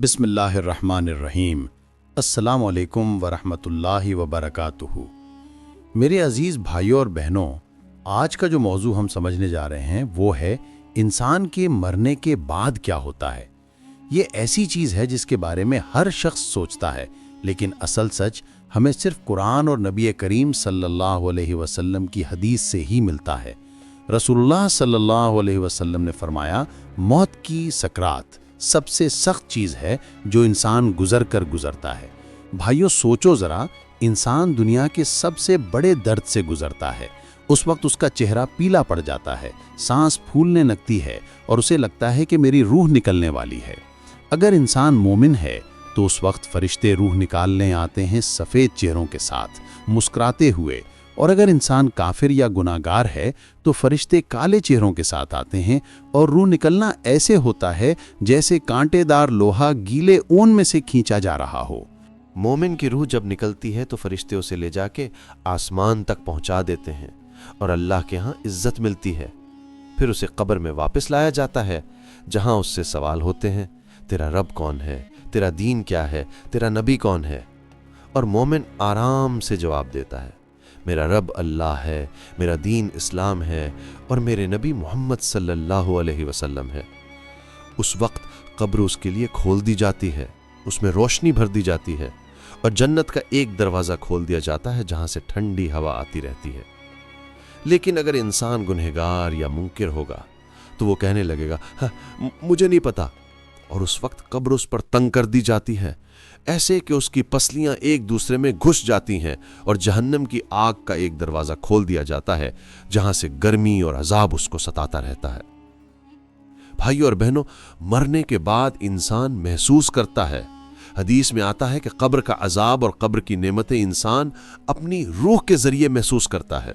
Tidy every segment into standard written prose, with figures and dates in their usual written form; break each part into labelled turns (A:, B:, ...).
A: بسم اللہ الرحمن الرحیم۔ السلام علیکم ورحمۃ اللہ وبرکاتہ۔ میرے عزیز بھائیوں اور بہنوں، آج کا جو موضوع ہم سمجھنے جا رہے ہیں وہ ہے انسان کے مرنے کے بعد کیا ہوتا ہے۔ یہ ایسی چیز ہے جس کے بارے میں ہر شخص سوچتا ہے، لیکن اصل سچ ہمیں صرف قرآن اور نبی کریم صلی اللہ علیہ وسلم کی حدیث سے ہی ملتا ہے۔ رسول اللہ صلی اللہ علیہ وسلم نے فرمایا، موت کی سکرات سب سے سخت چیز ہے جو انسان گزرتا ہے۔ بھائیوں سوچو ذرا، انسان دنیا کے سب سے بڑے درد سے گزرتا ہے۔ اس وقت اس کا چہرہ پیلا پڑ جاتا ہے، سانس پھولنے لگتی ہے اور اسے لگتا ہے کہ میری روح نکلنے والی ہے۔ اگر انسان مومن ہے تو اس وقت فرشتے روح نکالنے آتے ہیں سفید چہروں کے ساتھ، مسکراتے ہوئے، اور اگر انسان کافر یا گناہگار ہے تو فرشتے کالے چہروں کے ساتھ آتے ہیں اور روح نکلنا ایسے ہوتا ہے جیسے کانٹے دار لوہا گیلے اون میں سے کھینچا جا رہا ہو۔
B: مومن کی روح جب نکلتی ہے تو فرشتے اسے لے جا کے آسمان تک پہنچا دیتے ہیں اور اللہ کے ہاں عزت ملتی ہے۔ پھر اسے قبر میں واپس لایا جاتا ہے، جہاں اس سے سوال ہوتے ہیں، تیرا رب کون ہے، تیرا دین کیا ہے، تیرا نبی کون ہے؟ اور مومن آرام سے جواب دیتا ہے، میرا رب اللہ ہے، میرا دین اسلام ہے اور میرے نبی محمد صلی اللہ علیہ وسلم ہے۔ اس وقت قبر اس کے لیے کھول دی جاتی ہے، اس میں روشنی بھر دی جاتی ہے اور جنت کا ایک دروازہ کھول دیا جاتا ہے جہاں سے ٹھنڈی ہوا آتی رہتی ہے۔ لیکن اگر انسان گنہگار یا منکر ہوگا تو وہ کہنے لگے گا، مجھے نہیں پتا، اور اس وقت قبر اس پر تنگ کر دی جاتی ہے، ایسے کہ اس کی پسلیاں ایک دوسرے میں گھس جاتی ہیں اور جہنم کی آگ کا ایک دروازہ کھول دیا جاتا ہے جہاں سے گرمی اور عذاب اس کو ستاتا رہتا ہے۔ بھائیو اور بہنوں، مرنے کے بعد انسان محسوس کرتا ہے۔ حدیث میں آتا ہے کہ قبر کا عذاب اور قبر کی نعمتیں انسان اپنی روح کے ذریعے محسوس کرتا ہے۔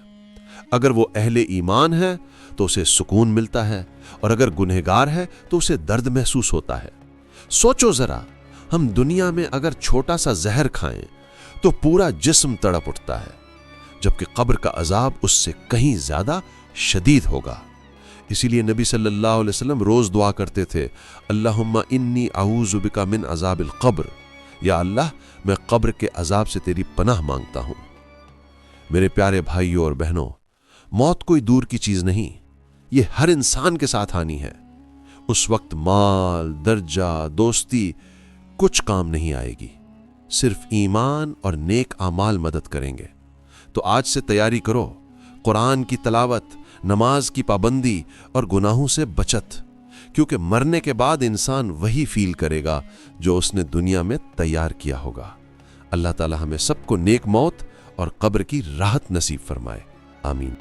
B: اگر وہ اہل ایمان ہے تو اسے سکون ملتا ہے، اور اگر گنہگار ہے تو اسے درد محسوس ہوتا ہے۔ سوچو ذرا، ہم دنیا میں اگر چھوٹا سا زہر کھائیں تو پورا جسم تڑپ اٹھتا ہے، جبکہ قبر کا عذاب اس سے کہیں زیادہ شدید ہوگا۔ اسی لیے نبی صلی اللہ علیہ وسلم روز دعا کرتے تھے، اللہم انی اعوذ بک من عذاب القبر، یا اللہ میں قبر کے عذاب سے تیری پناہ مانگتا ہوں۔ میرے پیارے بھائیوں اور بہنوں، موت کوئی دور کی چیز نہیں، یہ ہر انسان کے ساتھ آنی ہے۔ اس وقت مال، درجہ، دوستی کچھ کام نہیں آئے گی، صرف ایمان اور نیک اعمال مدد کریں گے۔ تو آج سے تیاری کرو، قرآن کی تلاوت، نماز کی پابندی اور گناہوں سے بچت، کیونکہ مرنے کے بعد انسان وہی فیل کرے گا جو اس نے دنیا میں تیار کیا ہوگا۔ اللہ تعالی ہمیں سب کو نیک موت اور قبر کی راحت نصیب فرمائے، آمین۔